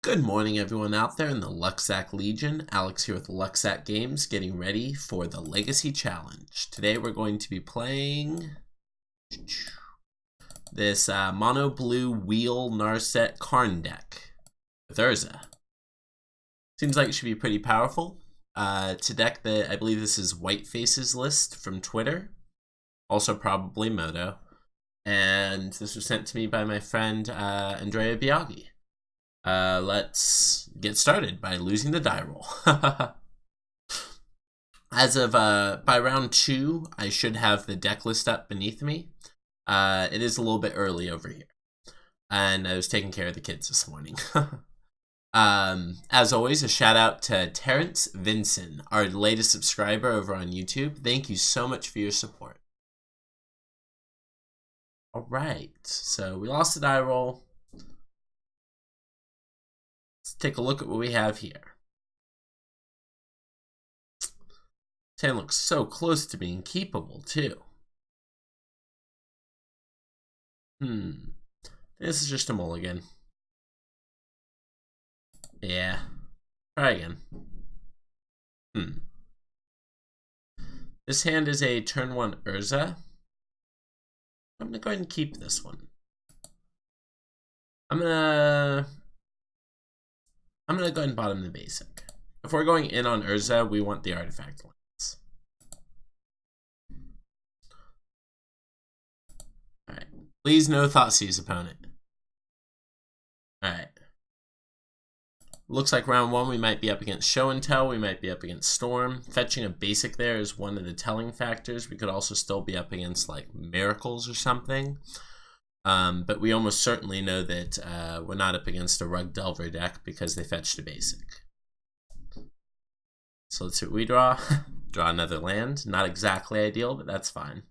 Good morning, everyone out there in the Lucksack Legion. Alex here with Lucksack Games, getting ready for the Legacy Challenge. Today we're going to be playing this mono blue wheel Narset Karn deck with Urza. Seems like it should be pretty powerful. To deck the, I believe this is White Faces list from Twitter, also probably Moto, and this was sent to me by my friend Andrea Biaggi. Let's get started by losing the die roll. As of by round 2, I should have the deck list up beneath me. It is a little bit early over here, and I was taking care of the kids this morning. As always, a shout out to Terrence Vinson, our latest subscriber over on YouTube. Thank you so much for your support. All right, so we lost the die roll. Let's take a look at what we have here. 10 looks so close to being keepable, too. This is just a mulligan. Yeah. Try again. This hand is a turn 1 Urza. I'm gonna go ahead and keep this one. I'm gonna go ahead and bottom the basic. If we're going in on Urza, we want the artifact lands. Alright. Please no Thoughtseize opponent. Alright. Looks like round 1 we might be up against Show and Tell, we might be up against Storm. Fetching a basic there is one of the telling factors. We could also still be up against like Miracles or something. But we almost certainly know that we're not up against a Rug Delver deck because they fetched a basic. So let's see what we draw. Draw another land. Not exactly ideal, but that's fine.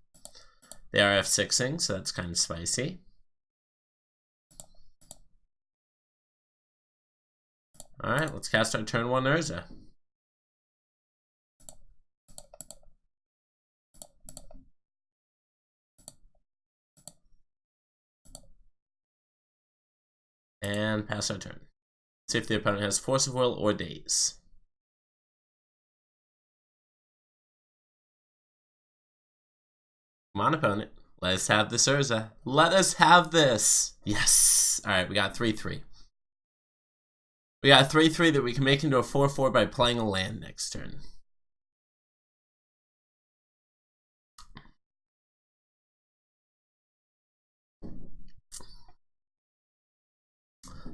They are F6ing, so that's kind of spicy. Alright, let's cast our turn 1 Urza. And pass our turn. See if the opponent has Force of Will or Daze. Come on, opponent. Let us have this Urza. Let us have this! Yes! Alright, we got 3-3. We got 3-3 that we can make into a 4-4 by playing a land next turn.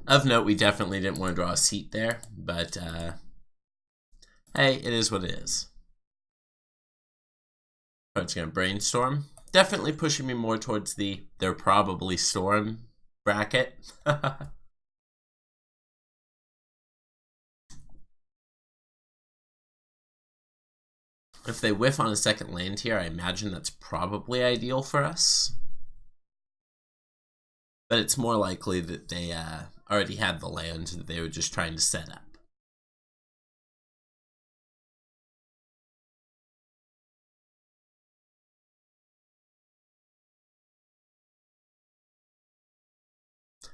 Of note, we definitely didn't want to draw a seat there, but hey, it is what it is. Opponent's going to Brainstorm. Definitely pushing me more towards the they're probably Storm bracket. If they whiff on a second land here, I imagine that's probably ideal for us. But it's more likely that they already had the land that they were just trying to set up.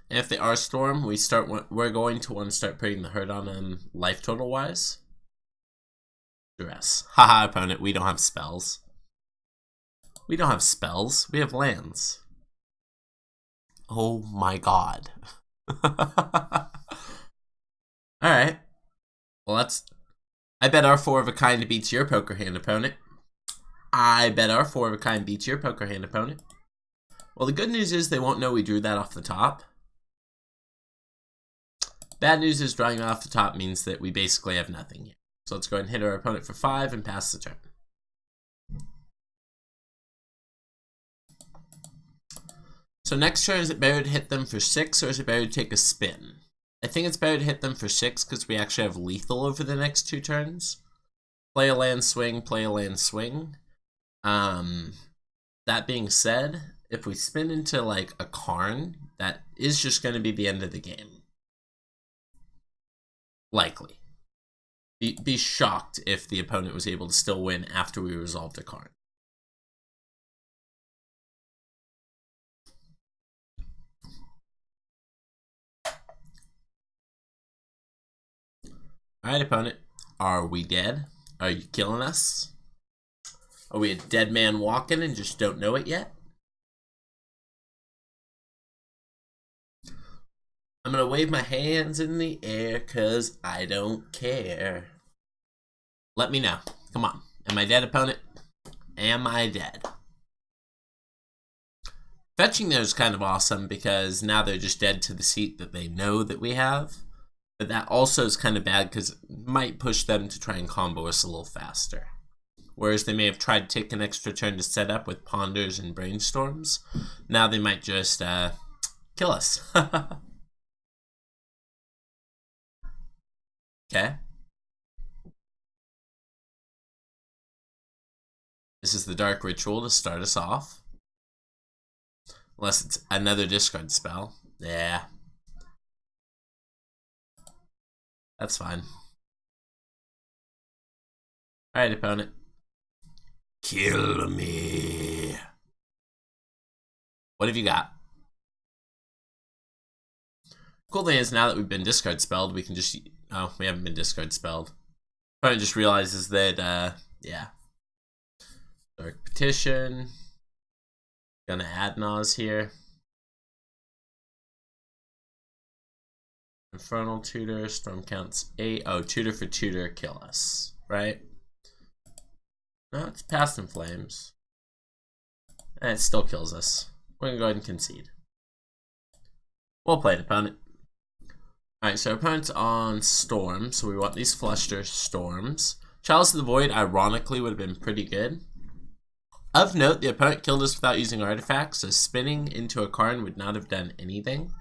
And if they are Storm, we're going to want to start putting the hurt on them life total wise. Duress. Haha, opponent, we don't have spells. We don't have spells, we have lands. Oh my god. Alright. Well, I bet our 4 of a kind beats your poker hand, opponent. I bet our 4 of a kind beats your poker hand, opponent. Well, the good news is they won't know we drew that off the top. Bad news is drawing it off the top means that we basically have nothing here. So let's go ahead and hit our opponent for 5 and pass the turn. So next turn, is it better to hit them for 6 or is it better to take a spin? I think it's better to hit them for 6 because we actually have lethal over the next 2 turns. Play a land, swing, play a land, swing. That being said, if we spin into like a Karn, that is just going to be the end of the game. Likely. Be shocked if the opponent was able to still win after we resolved a Karn. Alright, opponent. Are we dead? Are you killing us? Are we a dead man walking and just don't know it yet? I'm gonna wave my hands in the air cause I don't care. Let me know. Come on. Am I dead, opponent? Am I dead? Fetching there is kind of awesome because now they're just dead to the seat that they know that we have. But that also is kind of bad because it might push them to try and combo us a little faster. Whereas they may have tried to take an extra turn to set up with Ponders and Brainstorms. Now they might just kill us. Okay. This is the Dark Ritual to start us off. Unless it's another discard spell. Yeah. That's fine. Alright, opponent. Kill me. What have you got? Cool thing is now that we've been discard spelled, we can just... Oh, we haven't been discard spelled. Opponent just realizes that, yeah. Dark Petition. Gonna add Nas here. Infernal Tutor, Storm counts 8. Oh, Tutor for Tutor, kill us, right? No, it's Past in Flames. And it still kills us. We're gonna go ahead and concede. Well played, opponent. Alright, so our opponent's on Storm, so we want these Fluster Storms. Chalice of the Void, ironically, would have been pretty good. Of note, the opponent killed us without using artifacts, so spinning into a card would not have done anything.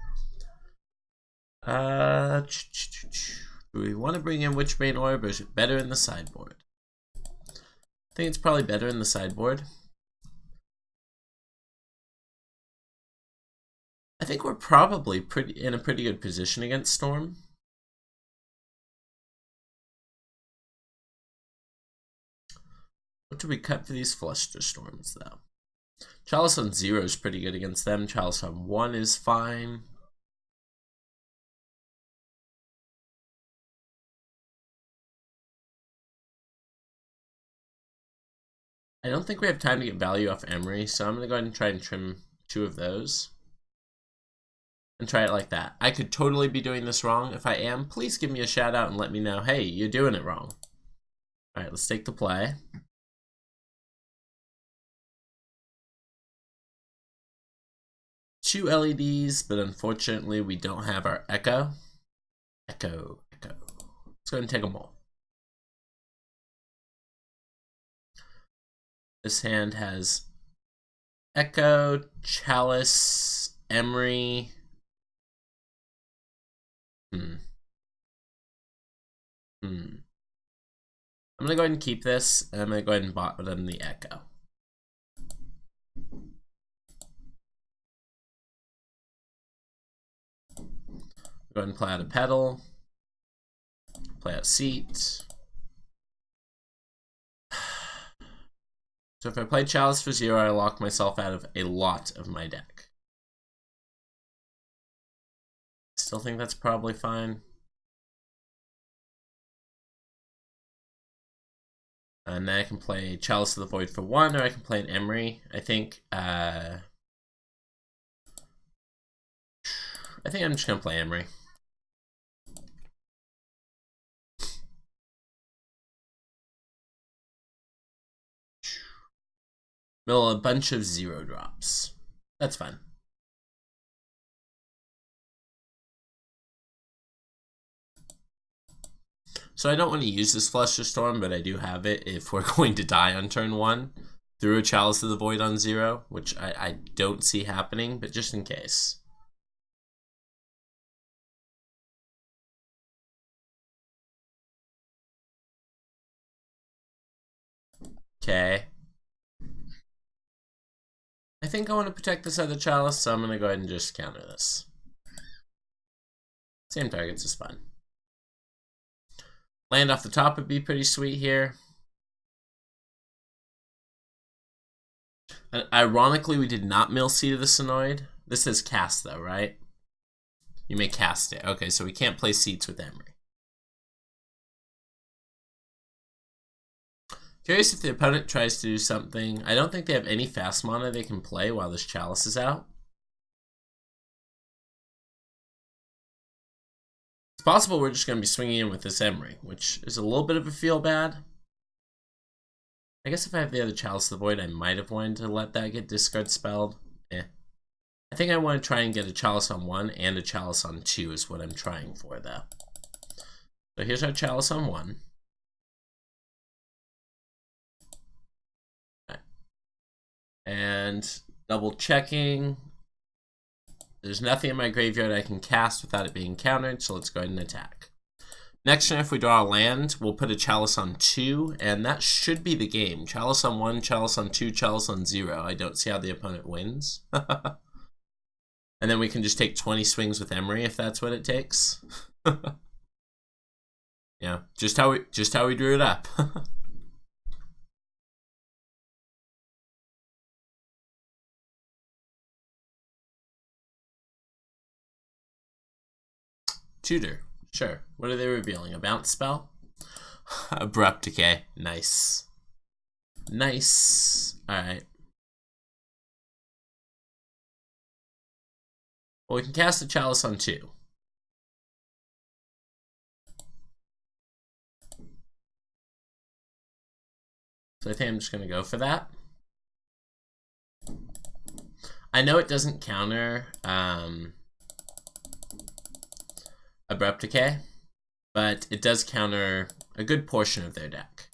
Do we want to bring in Witchbane Orb, or is it better in the sideboard? I think it's probably better in the sideboard. I think we're probably in a pretty good position against Storm. What do we cut for these Fluster Storms, though? Chalice on 0 is pretty good against them. Chalice on 1 is fine. I don't think we have time to get value off Emery, so I'm going to go ahead and try and trim 2 of those. And try it like that. I could totally be doing this wrong. If I am, please give me a shout out and let me know, hey, you're doing it wrong. Alright, let's take the play. Two LEDs, but unfortunately we don't have our Echo. Echo. Let's go ahead and take them all. This hand has Echo, Chalice, Emery. I'm gonna go ahead and keep this, and I'm gonna go ahead and bottom the Echo. Go ahead and play out a Petal. Play out Seat. So if I play Chalice for 0, I lock myself out of a lot of my deck. Still think that's probably fine. And then I can play Chalice of the Void for 1, or I can play an Emery. I think I'm just gonna play Emery. Mill a bunch of 0 drops. That's fine. So I don't want to use this Fluster Storm, but I do have it if we're going to die on turn 1 through a Chalice of the Void on 0, which I don't see happening, but just in case. Okay. I think I want to protect this other Chalice, so I'm going to go ahead and just counter this. Same targets is fine. Land off the top would be pretty sweet here. Ironically, we did not mill Seed of the Synoid. This says cast though, right? You may cast it. Okay, so we can't play Seeds with Emery. Curious if the opponent tries to do something. I don't think they have any fast mana they can play while this Chalice is out. It's possible we're just going to be swinging in with this Emery, which is a little bit of a feel bad. I guess if I have the other Chalice of the Void, I might have wanted to let that get discard spelled. I think I want to try and get a Chalice on 1 and a Chalice on 2 is what I'm trying for, though. So here's our Chalice on 1. And double checking. There's nothing in my graveyard I can cast without it being countered, so let's go ahead and attack. Next turn, if we draw a land, we'll put a Chalice on 2, and that should be the game. Chalice on 1, Chalice on 2, Chalice on 0. I don't see how the opponent wins. And then we can just take 20 swings with Emery if that's what it takes. Yeah, just how we drew it up. Tutor, sure. What are they revealing? A bounce spell? Abrupt Decay. Nice. Nice. Alright. Well, we can cast a Chalice on 2. So I think I'm just going to go for that. I know it doesn't counter Abrupt Decay, but it does counter a good portion of their deck.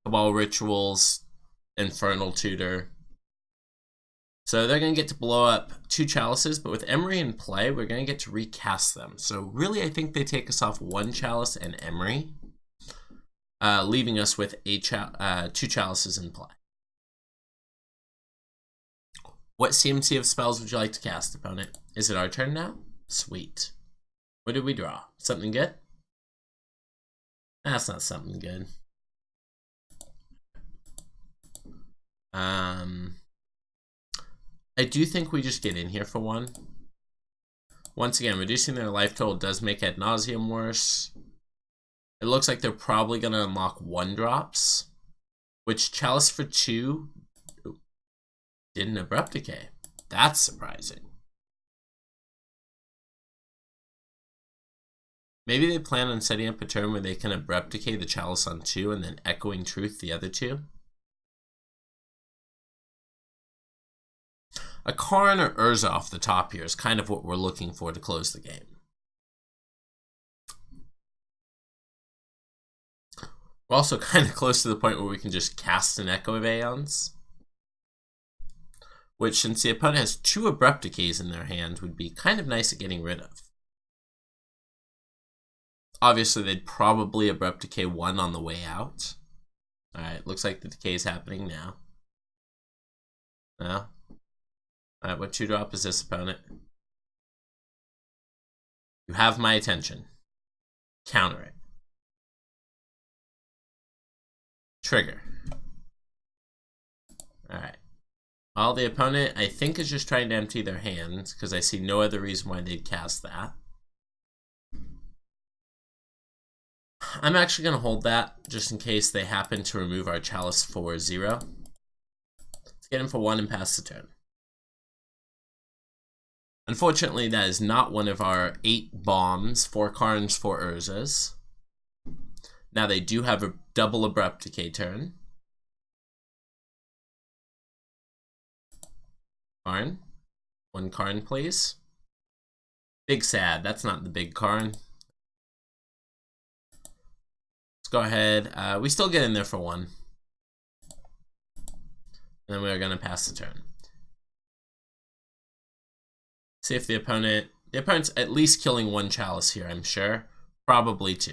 Cabal Rituals, Infernal Tutor. So they're going to get to blow up 2 Chalices, but with Emery in play, we're going to get to recast them. So really, I think they take us off 1 Chalice and Emery, leaving us with 2 Chalices in play. What CMC of spells would you like to cast, opponent? Is it our turn now? Sweet. What did we draw? Something good? That's not something good. I do think we just get in here for 1. Once again, reducing their life total does make ad nauseum worse. It looks like they're probably going to unlock 1-drops, which Chalice for 2 didn't Abrupt Decay. That's surprising. Maybe they plan on setting up a turn where they can Abrupt Decay the Chalice on 2 and then Echoing Truth the other 2. A Karn or Urza off the top here is kind of what we're looking for to close the game. We're also kind of close to the point where we can just cast an Echo of Aeons, which, since the opponent has 2 Abrupt Decays in their hand, would be kind of nice at getting rid of. Obviously, they'd probably Abrupt Decay 1 on the way out. Alright, looks like the decay is happening now. No? Alright, what 2-drop is this, opponent? You have my attention. Counter it. Trigger. Alright. Well, the opponent, I think, is just trying to empty their hands, because I see no other reason why they'd cast that. I'm actually going to hold that, just in case they happen to remove our Chalice for 0. Let's get him for 1 and pass the turn. Unfortunately, that is not one of our 8 bombs, 4 Karns, 4 Urzas. Now they do have a double Abrupt Decay turn. Karn. 1 Karn, please. Big sad. That's not the big Karn. Let's go ahead. We still get in there for 1. And then we're going to pass the turn. See if the opponent's at least killing 1 Chalice here, I'm sure. Probably 2.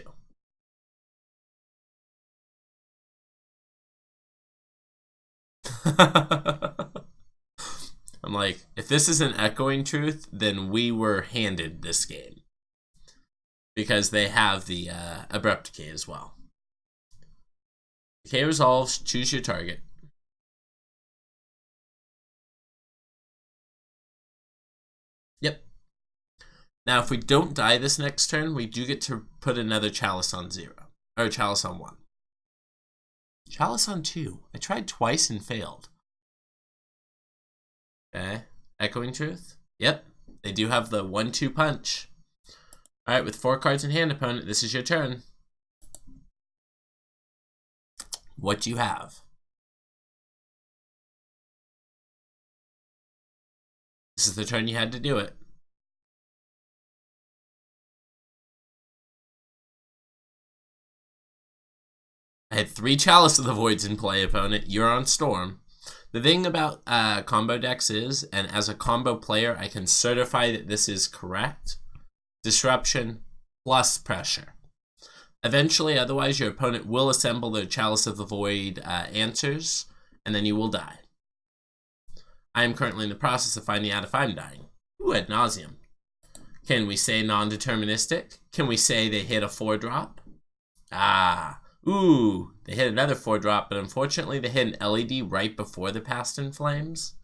I'm like, if this is an Echoing Truth, then we were handed this game. Because they have the Abrupt Decay as well. Decay resolves, choose your target. Yep. Now, if we don't die this next turn, we do get to put another Chalice on 0. Or Chalice on 1. Chalice on 2. I tried twice and failed. Okay. Echoing Truth. Yep. They do have the 1-2 punch. Alright, with 4 cards in hand, opponent, this is your turn. What do you have? This is the turn you had to do it. I had 3 Chalice of the Voids in play, opponent. You're on Storm. The thing about combo decks is, and as a combo player, I can certify that this is correct. Disruption plus pressure. Eventually, otherwise, your opponent will assemble their Chalice of the Void answers, and then you will die. I am currently in the process of finding out if I'm dying. Ooh, ad nauseum. Can we say non-deterministic? Can we say they hit a 4-drop? Ah. Ooh, they hit another 4-drop, but unfortunately they hit an LED right before the Past in Flames.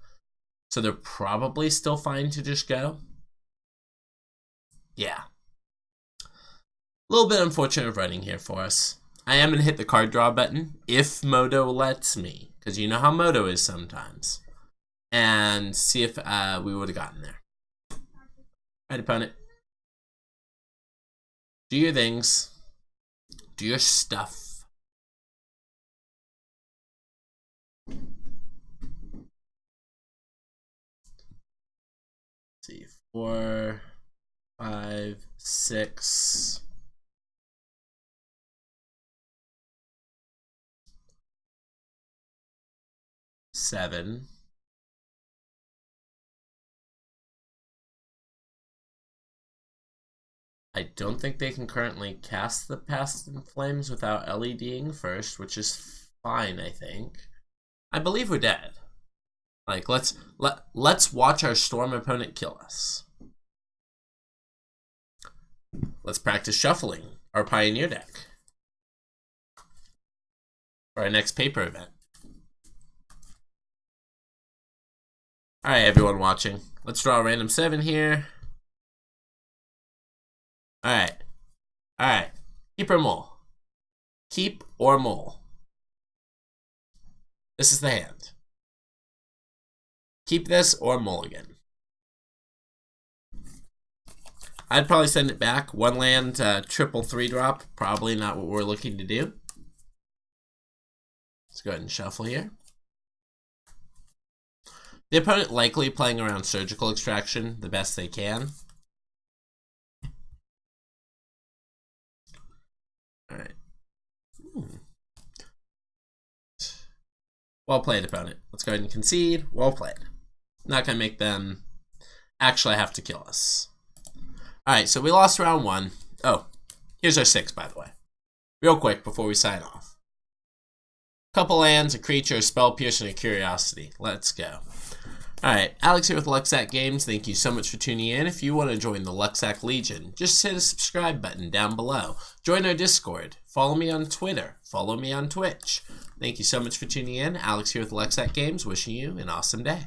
So they're probably still fine to just go. Yeah. A little bit unfortunate of running here for us. I am going to hit the card draw button, if Moto lets me. Because you know how Moto is sometimes. And see if we would have gotten there. Alright, opponent. Do your things. Do your stuff. See, 4, 5, 6. 7. I don't think they can currently cast the Past in Flames without LEDing first, which is fine, I think. I believe we're dead. Like, let's watch our Storm opponent kill us. Let's practice shuffling our Pioneer deck for our next paper event. Alright, everyone watching. Let's draw a random 7 here. Alright. Alright. Keep or mole? Keep or mole? This is the hand. Keep this or mulligan. I'd probably send it back. 1 land, triple 3-drop. Probably not what we're looking to do. Let's go ahead and shuffle here. The opponent likely playing around Surgical Extraction the best they can. Alright. Well played, opponent. Let's go ahead and concede. Well played. Not going to make them actually have to kill us. Alright, so we lost round 1. Oh, here's our 6, by the way. Real quick before we sign off. Couple lands, a creature, a spell pierce, and a curiosity. Let's go. Alright, Alex here with Lucksack Games. Thank you so much for tuning in. If you want to join the Lucksack Legion, just hit a subscribe button down below. Join our Discord. Follow me on Twitter. Follow me on Twitch. Thank you so much for tuning in. Alex here with Lucksack Games, wishing you an awesome day.